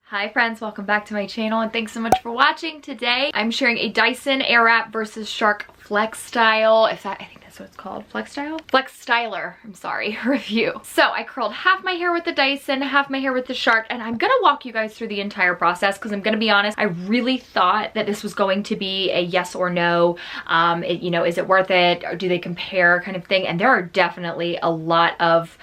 Hi friends, welcome back to my channel and thanks so much for watching. Today I'm sharing a Dyson Airwrap versus Shark Flexstyle, I think that's what it's called, Flexstyler, I'm sorry, review. So I curled half my hair with the Dyson, half my hair with the Shark, and I'm gonna walk you guys through the entire process because I'm gonna be honest, I really thought that this was going to be a yes or no, is it worth it, or do they compare kind of thing, and there are definitely a lot of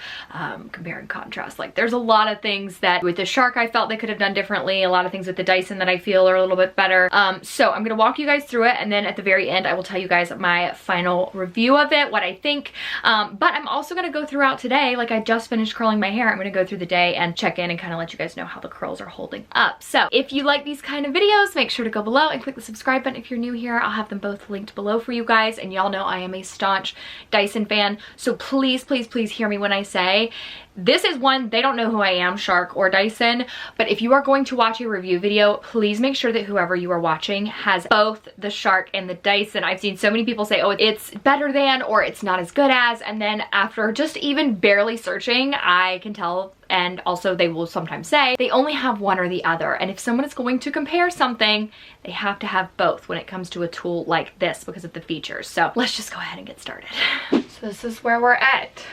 compare and contrast. Like there's a lot of things that with the Shark I felt they could have done differently, a lot of things with the Dyson that I feel are a little bit better. So I'm gonna walk you guys through it, and then at the very end I will tell you guys my final review of it, what I think. But I'm also gonna go throughout today, like I just finished curling my hair, I'm gonna go through the day and check in and kind of let you guys know how the curls are holding up. So if you like these kind of videos, make sure to go below and click the subscribe button if you're new here. I'll have them both linked below for you guys, and y'all know I am a staunch Dyson fan, so please, please, please hear me when I say this is one, they don't know who I am, Shark or Dyson, but if you are going to watch a review video, please make sure that whoever you are watching has both the Shark and the Dyson. I've seen so many people say, oh, it's better than, or it's not as good as, and then after just even barely searching, I can tell, and also they will sometimes say they only have one or the other, and if someone is going to compare something, they have to have both when it comes to a tool like this because of the features. So let's just go ahead and get started. So this is where we're at.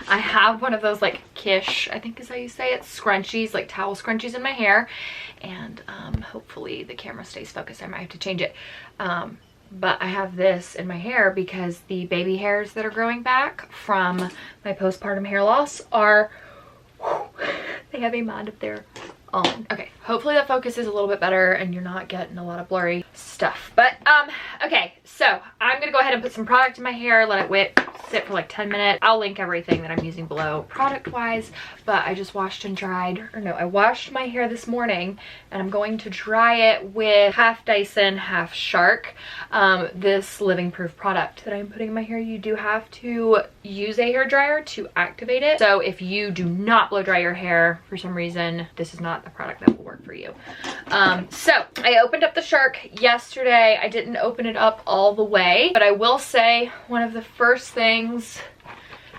I have one of those like Kish, I think is how you say it, scrunchies, like towel scrunchies in my hair, and hopefully the camera stays focused. I might have to change it, but I have this in my hair because the baby hairs that are growing back from my postpartum hair loss are, they have a mind of their own. Okay, hopefully that focus is a little bit better and you're not getting a lot of blurry stuff, but okay, so I'm gonna go ahead and put some product in my hair, let it sit for like 10 minutes. I'll link everything that I'm using below product wise, but I just washed and dried, or no, I washed my hair this morning and I'm going to dry it with half Dyson, half Shark, this living proof product that I'm putting in my hair. You do have to use a hair dryer to activate it, so if you do not blow dry your hair for some reason, this is not the product that will work for you. So I opened up the Shark yesterday. I didn't open it up all the way, but I will say one of the first things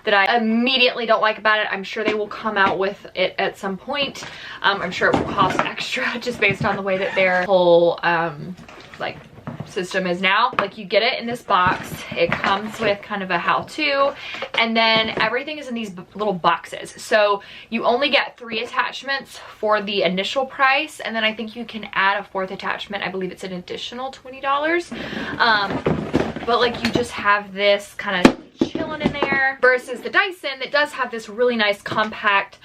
that I immediately don't like about it, I'm sure they will come out with it at some point. I'm sure it will cost extra just based on the way that their whole like system is now. Like you get it in this box, it comes with kind of a how-to, and then everything is in these little boxes, so you only get 3 attachments for the initial price, and then I think you can add a 4th attachment. I believe it's an additional $20, but like you just have this kind of chilling in there, versus the Dyson that does have this really nice compact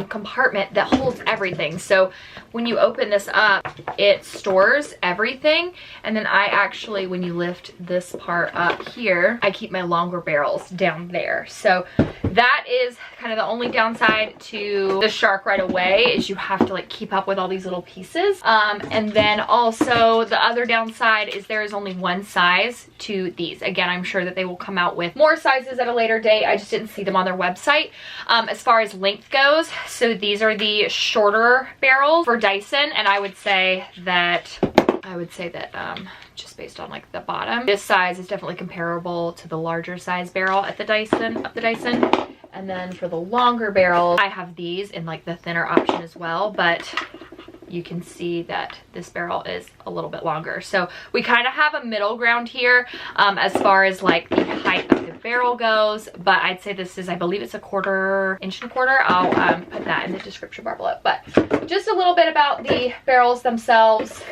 compartment that holds everything. So when you open this up, it stores everything, and then I actually, when you lift this part up here, I keep my longer barrels down there. So that is kind of the only downside to the Shark right away, is you have to like keep up with all these little pieces. And then also the other downside is there is only one size to these. Again, I'm sure that they will come out with more sizes at a later date. I just didn't see them on their website. As far as length goes, so these are the shorter barrels for Dyson, and I would say that just based on like the bottom, this size is definitely comparable to the larger size barrel at the Dyson, and then for the longer barrels, I have these in like the thinner option as well, but you can see that this barrel is a little bit longer. So we kind of have a middle ground here as far as like the height of the barrel goes, but I'd say this is, I believe it's 1/4 inch and 1/4. I'll put that in the description bar below. But just a little bit about the barrels themselves.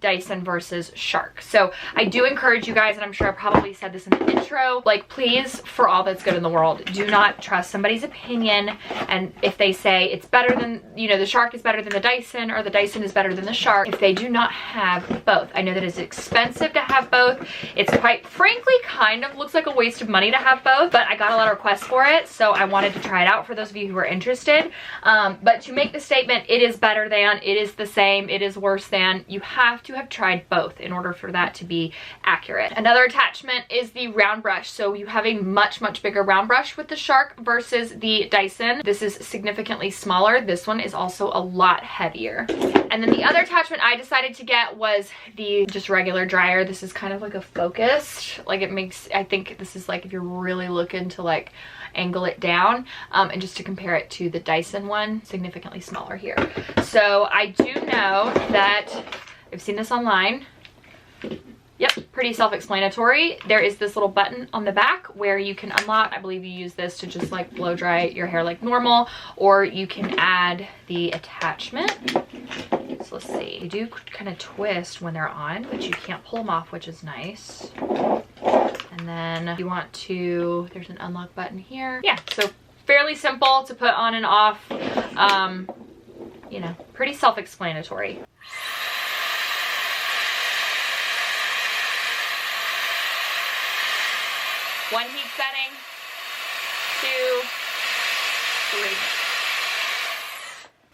Dyson versus Shark. So I do encourage you guys, and I'm sure I probably said this in the intro, like please, for all that's good in the world, do not trust somebody's opinion, and if they say it's better than, the Shark is better than the Dyson, or the Dyson is better than the Shark, if they do not have both. I know that it's expensive to have both. It's quite frankly kind of looks like a waste of money to have both, but I got a lot of requests for it, so I wanted to try it out for those of you who are interested. But to make the statement, it is better than, it is the same, it is worse than, you have to have tried both in order for that to be accurate. Another attachment is the round brush. So you have a much bigger round brush with the Shark versus the Dyson. This is significantly smaller. This one is also a lot heavier. And then the other attachment I decided to get was the just regular dryer. This is kind of like a focused, like it makes, I think this is like if you're really looking to like angle it down, and just to compare it to the Dyson one, significantly smaller here. So I do know that I've seen this online. Yep, pretty self-explanatory. There is this little button on the back where you can unlock. I believe you use this to just like blow dry your hair like normal, or you can add the attachment. So let's see. They do kind of twist when they're on, but you can't pull them off, which is nice. And then if you want to, there's an unlock button here. Yeah, so fairly simple to put on and off. You know, pretty self-explanatory. One heat setting, 2, 3.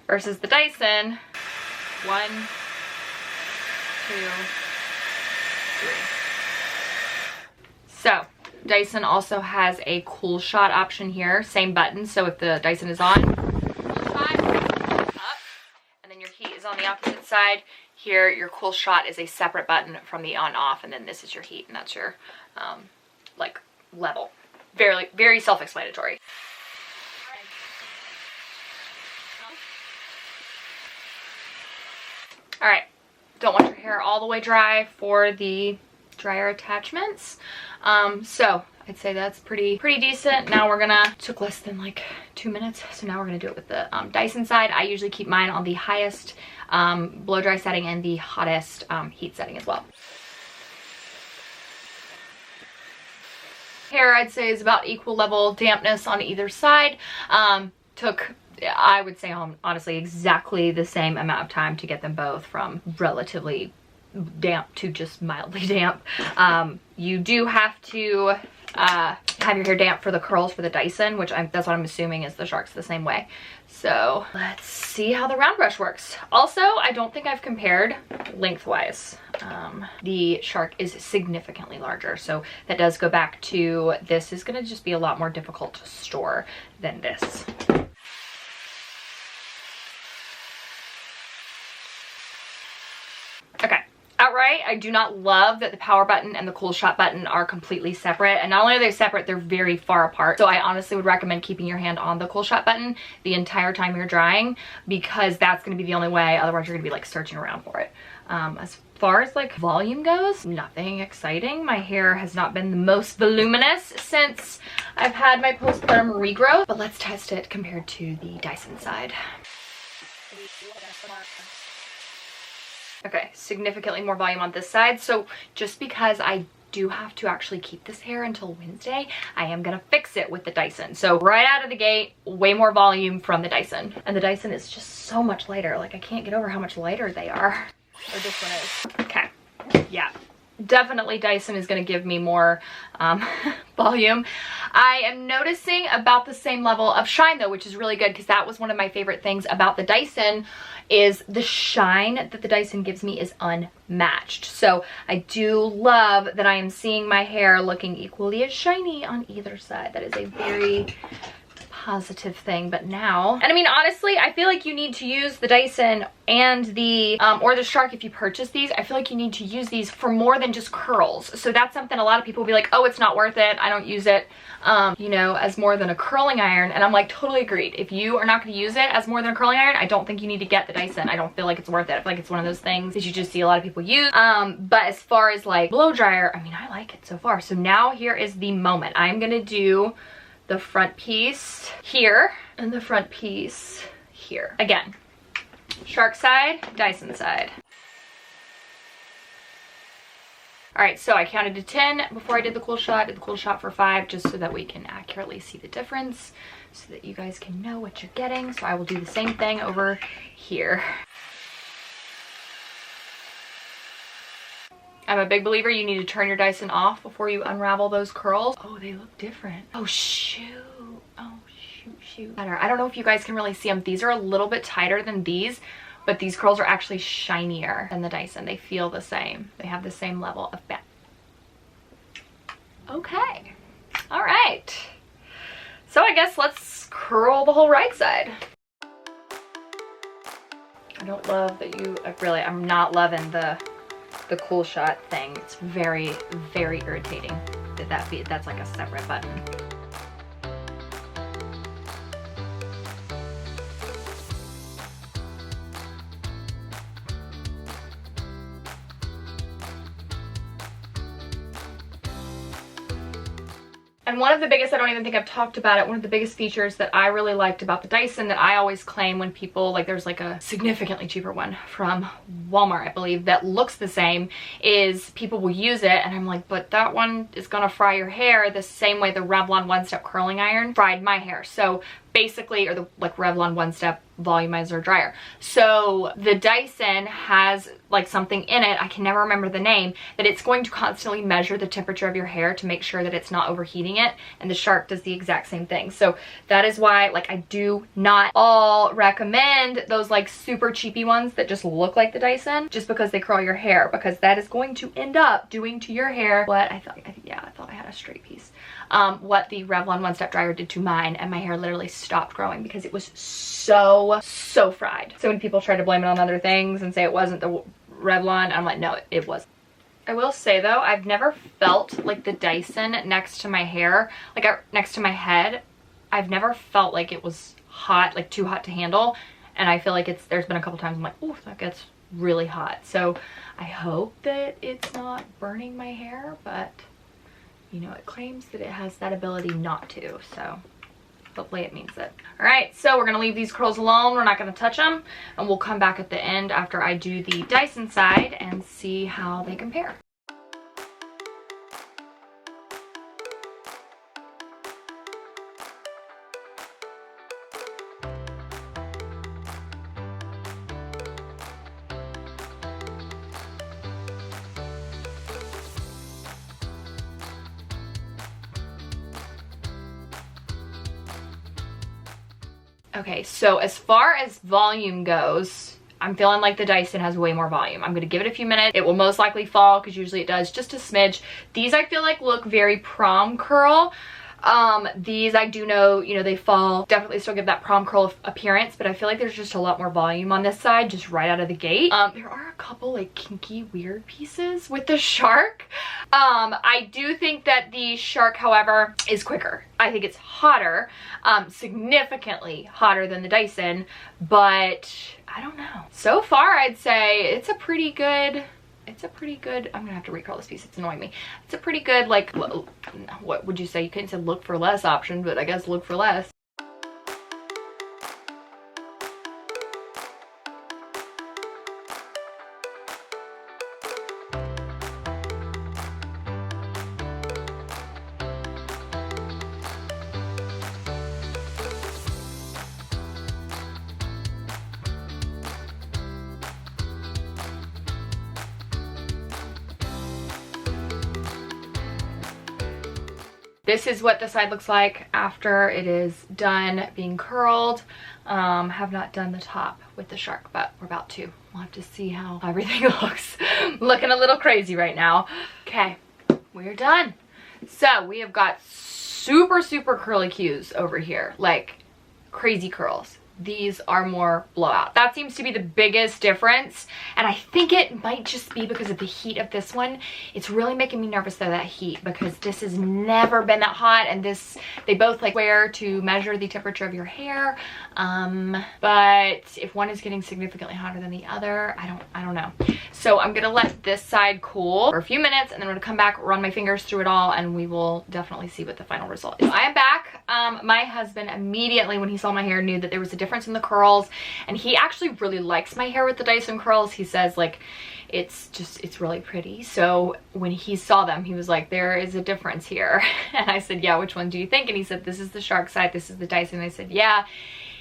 Versus the Dyson, 1, 2, 3. So Dyson also has a cool shot option here, same button. So if the Dyson is on, cool shot, up, and then your heat is on the opposite side. Here, your cool shot is a separate button from the on off, and then this is your heat, and that's your like level. Very self-explanatory. All right, don't want your hair all the way dry for the dryer attachments. So I'd say that's pretty decent. Now we're gonna, took less than like 2 minutes. So now we're gonna do it with the Dyson side. I usually keep mine on the highest blow dry setting and the hottest heat setting as well. Hair I'd say is about equal level dampness on either side. Took, I would say honestly, exactly the same amount of time to get them both from relatively damp to just mildly damp. You do have to have your hair damp for the curls for the Dyson, which that's what I'm assuming is the Shark's the same way. So let's see how the round brush works. Also, I don't think I've compared lengthwise. The Shark is significantly larger, so that does go back to this is going to just be a lot more difficult to store than this. Okay. Outright, I do not love that the power button and the cool shot button are completely separate. And not only are they separate, they're very far apart. So I honestly would recommend keeping your hand on the cool shot button the entire time you're drying, because that's going to be the only way. Otherwise, you're going to be like searching around for it. As far as like volume goes, nothing exciting. My hair has not been the most voluminous since I've had my postpartum regrowth. But let's test it compared to the Dyson side. Okay, significantly more volume on this side. So just because I do have to actually keep this hair until Wednesday, I am gonna fix it with the Dyson. So right out of the gate, way more volume from the Dyson. And the Dyson is just so much lighter. Like I can't get over how much lighter they are. Or this one is. Okay, yeah. Definitely Dyson is going to give me more volume. I am noticing about the same level of shine though, which is really good, because that was one of my favorite things about the Dyson, is the shine that the Dyson gives me is unmatched. So I do love that I am seeing my hair looking equally as shiny on either side. That is a very positive thing. But now, and I mean honestly, I feel like you need to use the Dyson and the or the Shark if you purchase these. I feel like you need to use these for more than just curls. So that's something a lot of people will be like, oh, it's not worth it, I don't use it you know, as more than a curling iron. And I'm like, totally agreed. If you are not going to use it as more than a curling iron, I don't think you need to get the Dyson. I don't feel like it's worth it. I feel like it's one of those things that you just see a lot of people use. But as far as like blow dryer, I mean, I like it so far. So now here is the moment. I'm gonna do the front piece here and the front piece here. Again, Shark side, Dyson side. All right, so I counted to 10 before I did the cool shot. Did the cool shot for 5, just so that we can accurately see the difference, so that you guys can know what you're getting. So I will do the same thing over here. I'm a big believer you need to turn your Dyson off before you unravel those curls. Oh, they look different. Oh, shoot. Oh, shoot. I don't know if you guys can really see them. These are a little bit tighter than these, but these curls are actually shinier than the Dyson. They feel the same. They have the same level of bend. Okay, all right. So I guess let's curl the whole right side. I don't love that I'm not loving the cool shot thing. It's very, very irritating that's like a separate button. And one of the biggest, I don't even think I've talked about it, one of the biggest features that I really liked about the Dyson that I always claim when people, like there's like a significantly cheaper one from Walmart, I believe, that looks the same, is people will use it and I'm like, but that one is gonna fry your hair the same way the Revlon One Step Curling Iron fried my hair. So basically, or the like Revlon One Step Volumizer Dryer. So the Dyson has like something in it, I can never remember the name, that it's going to constantly measure the temperature of your hair to make sure that it's not overheating it, and the Shark does the exact same thing. So that is why, like, I do not all recommend those like super cheapy ones that just look like the Dyson just because they curl your hair, because that is going to end up doing to your hair what I thought I had a straight piece. What the Revlon One Step Dryer did to mine, and my hair literally stopped growing because it was so fried. So when people try to blame it on other things and say it wasn't the Revlon, I'm like, no, it was. I will say though, I've never felt like the Dyson next to my hair, like next to my head, I've never felt like it was hot, like too hot to handle. And I feel like there's been a couple times I'm like, oh, that gets really hot. So I hope that it's not burning my hair, but you know, it claims that it has that ability not to, so hopefully it means it. All right, so we're gonna leave these curls alone. We're not gonna touch them, and we'll come back at the end after I do the Dyson side and see how they compare. Okay, so as far as volume goes, I'm feeling like the Dyson has way more volume. I'm gonna give it a few minutes. It will most likely fall, because usually it does, just a smidge. These I feel like look very prom curl. These I do know, you know, they fall, definitely still give that prom curl appearance, but I feel like there's just a lot more volume on this side, just right out of the gate. There are a couple like kinky weird pieces with the Shark. I do think that the Shark, however, is quicker. I think it's hotter, significantly hotter than the Dyson, but I don't know. So far, I'd say it's a pretty good, I'm gonna have to recurl this piece, it's annoying me. It's a pretty good, like, what would you say? You couldn't say look for less option, but I guess look for less. This is what the side looks like after it is done being curled. Have not done the top with the Shark, but we're about to. We'll have to see how everything looks. Looking a little crazy right now. Okay, we're done. So we have got super curly cues over here, like crazy curls. These are more blowout. That seems to be the biggest difference, and I think it might just be because of the heat of this one. It's really making me nervous though, that heat, because this has never been that hot, and this, they both like wear to measure the temperature of your hair, but if one is getting significantly hotter than the other, I don't know. So I'm gonna let this side cool for a few minutes, and then I'm gonna come back, run my fingers through it all, and we will definitely see what the final result is. I am back. My husband immediately, when he saw my hair, knew that there was a difference in the curls, and he actually really likes my hair with the Dyson curls. He says like it's really pretty. So when he saw them, he was like, there is a difference here. And I said, yeah, which one do you think? And he said, this is the Shark side, this is the Dyson. And I said, yeah.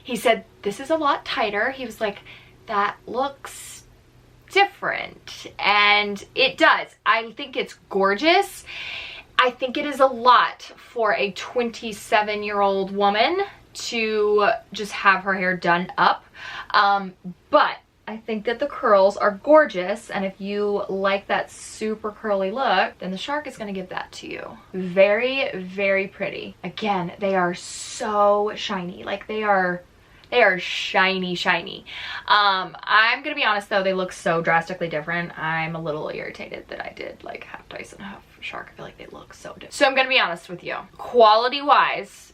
He said, this is a lot tighter. He was like, that looks different. And it does. I think it's gorgeous. I think it is a lot for a 27-year-old woman to just have her hair done up, but I think that the curls are gorgeous, and if you like that super curly look, then the Shark is going to give that to you. Very, very pretty. Again, they are so shiny. Like they are shiny, shiny. I'm gonna be honest though, they look so drastically different. I'm a little irritated that I did like half Dyson, half Shark. I feel like they look so different. So I'm gonna be honest with you. Quality wise,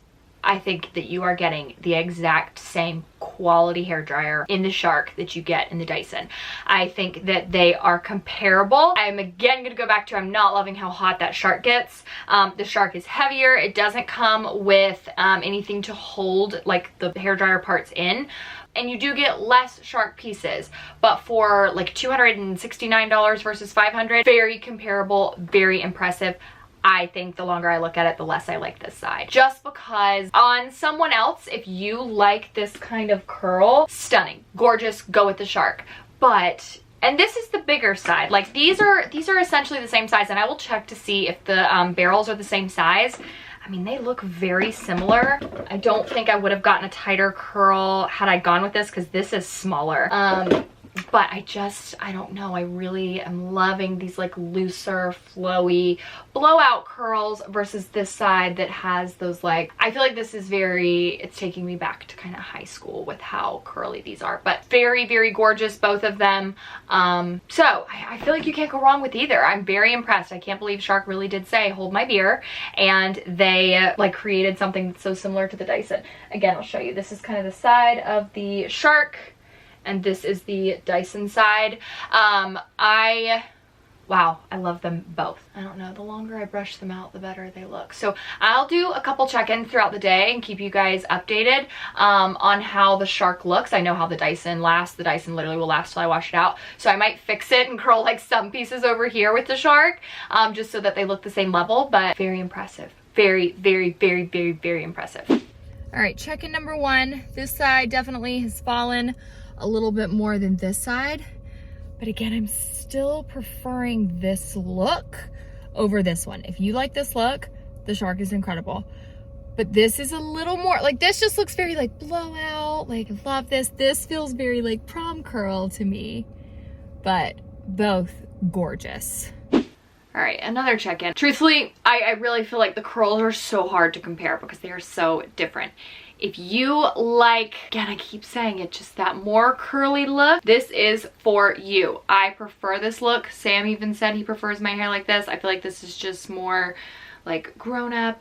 I think that you are getting the exact same quality hair dryer in the Shark that you get in the Dyson. I think that they are comparable. I'm again gonna go back to, I'm not loving how hot that Shark gets. The Shark is heavier. It doesn't come with anything to hold like the hair dryer parts in. And you do get less Shark pieces, but for like $269 versus $500, very comparable, very impressive. I think the longer I look at it, the less I like this side. Just because on someone else, if you like this kind of curl, stunning, gorgeous, go with the Shark. But, and this is the bigger side. Like these are essentially the same size, and I will check to see if the barrels are the same size. I mean, they look very similar. I don't think I would have gotten a tighter curl had I gone with this because this is smaller. But I don't know. I really am loving these like looser, flowy blowout curls versus this side that has those like, I feel like this is it's taking me back to kind of high school with how curly these are, but very, very gorgeous, both of them. So I feel like you can't go wrong with either. I'm very impressed. I can't believe Shark really did say, hold my beer, and they like created something so similar to the Dyson. Again, I'll show you. This is kind of the side of the Shark, and this is the Dyson side. Wow, I love them both. I don't know, the longer I brush them out, the better they look. So I'll do a couple check-ins throughout the day and keep you guys updated on how the Shark looks. I know how the Dyson lasts. The Dyson literally will last till I wash it out. So I might fix it and curl like some pieces over here with the Shark, just so that they look the same level, but very impressive. Very, very, very, very, very impressive. All right, check-in number one. This side definitely has fallen a little bit more than this side, but again, I'm still preferring this look over this one. If you like this look, the Shark is incredible, but this is a little more like, this just looks very like blowout. Like, love this. This feels very like prom curl to me, but both gorgeous. All right, another check-in. Truthfully, I really feel like the curls are so hard to compare because they are so different. If you like, again, I keep saying it, just that more curly look, this is for you. I prefer this look. Sam even said he prefers my hair like this. I feel like this is just more like grown up.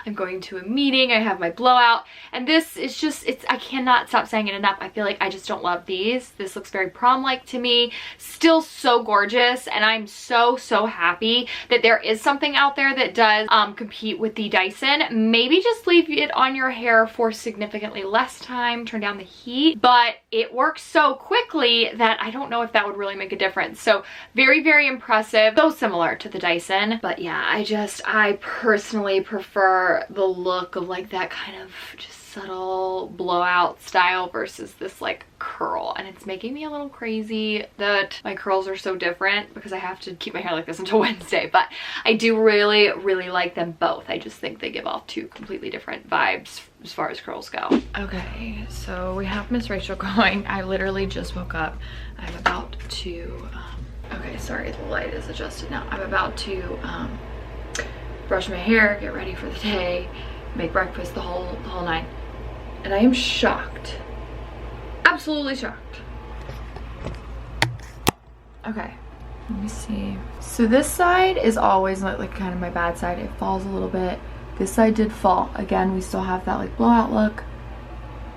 I'm going to a meeting, I have my blowout, and this is just, I cannot stop saying it enough. I feel like I just don't love these. This looks very prom-like to me. Still so gorgeous, and I'm so, so happy that there is something out there that does compete with the Dyson. Maybe just leave it on your hair for significantly less time, turn down the heat, but it works so quickly that I don't know if that would really make a difference. So very, very impressive. So similar to the Dyson, but yeah, I personally prefer the look of like that kind of just subtle blowout style versus this like curl, and it's making me a little crazy that my curls are so different because I have to keep my hair like this until Wednesday, but I do really, really like them both. I just think they give off two completely different vibes as far as curls go. Okay, so we have Miss Rachel going. I literally just woke up. I'm about to okay, sorry, the light is adjusted now. I'm about to brush my hair, get ready for the day, make breakfast, the whole nine. And I am shocked. Absolutely shocked. Okay, let me see. So this side is always like kind of my bad side. It falls a little bit. This side did fall. Again, we still have that like blowout look,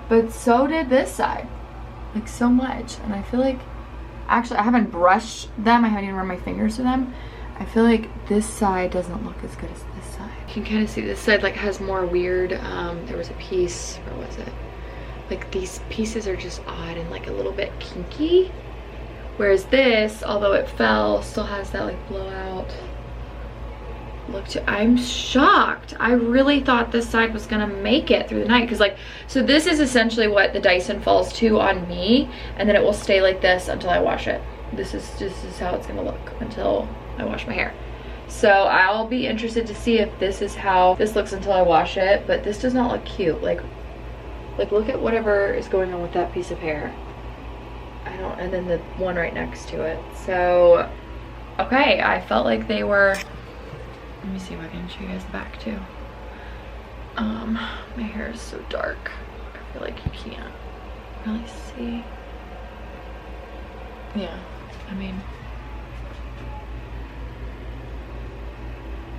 but so did this side, like so much. And I feel like, actually I haven't brushed them. I haven't even run my fingers through them. I feel like this side doesn't look as good as this side. You can kind of see this side like has more weird, there was a piece, where was it? Like these pieces are just odd and like a little bit kinky. Whereas this, although it fell, still has that like blowout look to. I'm shocked. I really thought this side was gonna make it through the night, because like, so this is essentially what the Dyson falls to on me, and then it will stay like this until I wash it. This is how it's gonna look until I wash my hair. So I'll be interested to see if this is how this looks until I wash it, but this does not look cute. Like look at whatever is going on with that piece of hair. I and then the one right next to it. So, okay, I felt like they were, let me see if I can show you guys the back too. My hair is so dark. I feel like you can't really see. Yeah, I mean,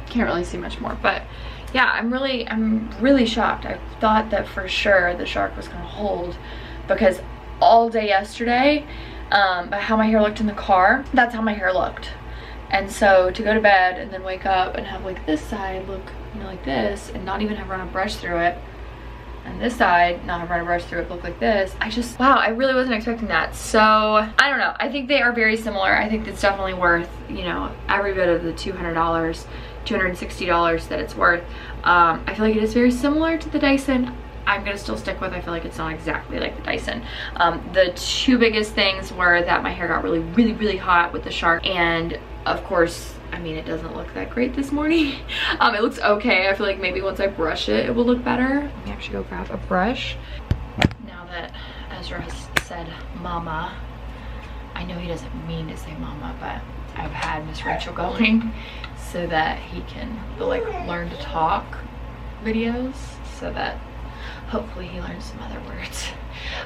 can't really see much more, but yeah, I'm really shocked. I thought that for sure the shark was gonna hold, because all day yesterday, how my hair looked in the car, that's how my hair looked. And so to go to bed and then wake up and have like this side look, you know, like this, and not even have run a brush through it, and this side not have run a brush through it look like this, wow, I really wasn't expecting that. So I don't know, I think they are very similar. I think it's definitely worth, you know, every bit of the $200, $260 that it's worth. I feel like it is very similar to the Dyson. I'm gonna still stick with, I feel like it's not exactly like the Dyson. The two biggest things were that my hair got really hot with the Shark, and of course, I mean, it doesn't look that great this morning. It looks okay. I feel like maybe once I brush it, it will look better. Let me actually go grab a brush. Now that Ezra has said mama, I know he doesn't mean to say mama, but I've had Miss Rachel going so that he can do like learn to talk videos, so that hopefully he learns some other words.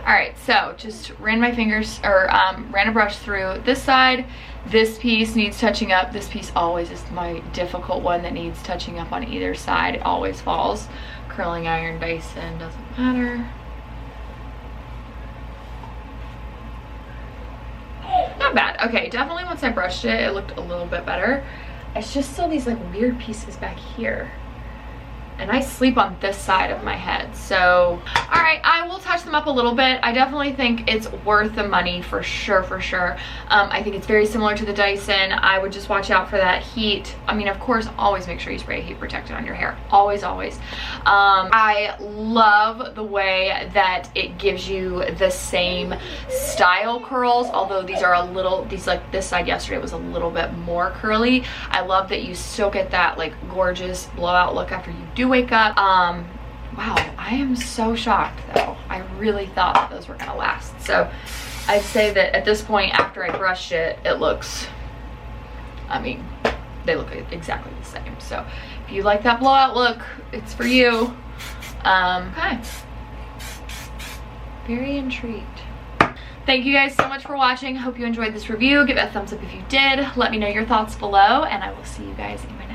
All right, so just ran my fingers, or ran a brush through this side. This piece needs touching up. This piece always is my difficult one that needs touching up on either side. It always falls. Curling iron, Dyson, doesn't matter. Not bad. Okay, definitely once I brushed it, it looked a little bit better. It's just still these like weird pieces back here. And I sleep on this side of my head. So, all right, I will touch them up a little bit. I definitely think it's worth the money for sure, for sure. I think it's very similar to the Dyson. I would just watch out for that heat. I mean, of course, always make sure you spray heat protectant on your hair. Always, always. I love the way that it gives you the same style curls, although these are a little, like this side yesterday was a little bit more curly. I love that you still get that like gorgeous blowout look after you do wake up. Wow, I am so shocked though. I really thought that those were gonna last. So I'd say that at this point, after I brushed it, it looks, I mean, they look exactly the same. So if you like that blowout look, it's for you. Okay. Very intrigued. Thank you guys so much for watching. Hope you enjoyed this review. Give it a thumbs up if you did. Let me know your thoughts below, and I will see you guys in my next